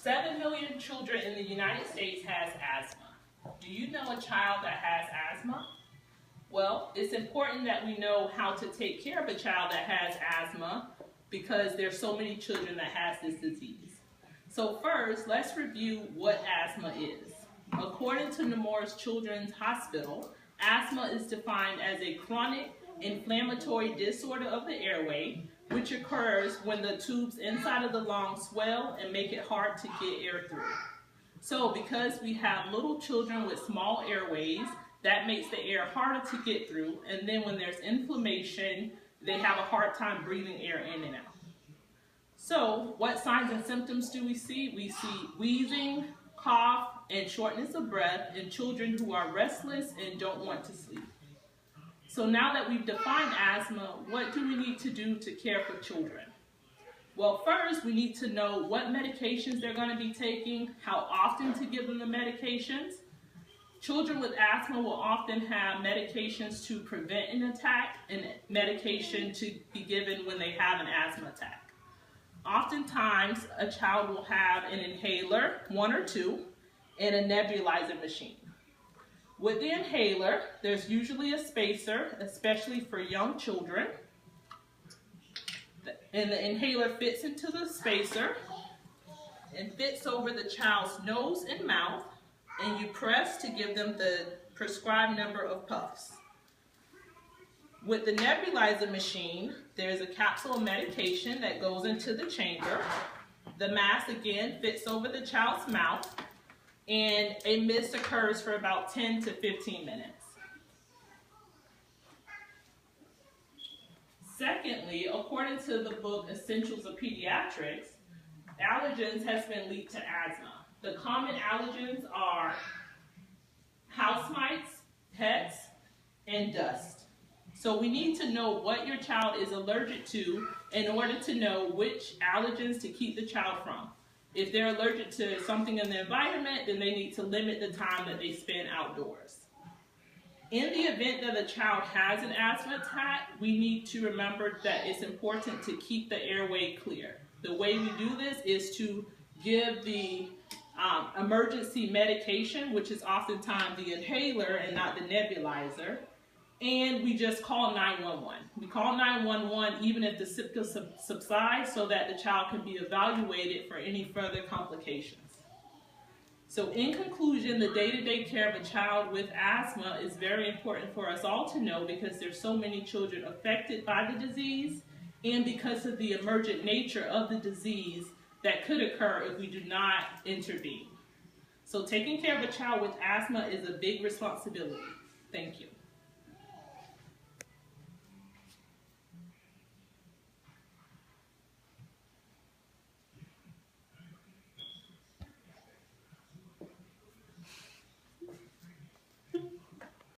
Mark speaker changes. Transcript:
Speaker 1: 7 million children in the United States has asthma. Do you know a child that has asthma? Well, it's important that we know how to take care of a child that has asthma because there's so many children that has this disease. So first, let's review what asthma is. According to Nemours Children's Hospital, asthma is defined as a chronic inflammatory disorder of the airway, which occurs when the tubes inside of the lungs swell and make it hard to get air through. So because we have little children with small airways, that makes the air harder to get through, and then when there's inflammation, they have a hard time breathing air in and out. So what signs and symptoms do we see? We see wheezing, cough, and shortness of breath in children who are restless and don't want to sleep. So now that we've defined asthma, what do we need to do to care for children? Well, first we need to know what medications they're going to be taking, how often to give them the medications. Children with asthma will often have medications to prevent an attack and medication to be given when they have an asthma attack. Oftentimes, a child will have an inhaler, 1 or 2, and a nebulizer machine. With the inhaler, there's usually a spacer, especially for young children. And the inhaler fits into the spacer and fits over the child's nose and mouth, and you press to give them the prescribed number of puffs. With the nebulizer machine, there's a capsule of medication that goes into the chamber. The mask again fits over the child's mouth, and a mist occurs for about 10 to 15 minutes. Secondly, according to the book Essentials of Pediatrics, allergens has been linked to asthma. The common allergens are house mites, pets, and dust. So we need to know what your child is allergic to in order to know which allergens to keep the child from. If they're allergic to something in the environment, then they need to limit the time that they spend outdoors. In the event that a child has an asthma attack, we need to remember that it's important to keep the airway clear. The way we do this is to give the emergency medication, which is oftentimes the inhaler and not the nebulizer, and we just call 911. We call 911 even if the symptoms subside so that the child can be evaluated for any further complications. So in conclusion, the day-to-day care of a child with asthma is very important for us all to know because there's so many children affected by the disease and because of the emergent nature of the disease that could occur if we do not intervene. So taking care of a child with asthma is a big responsibility. Thank you.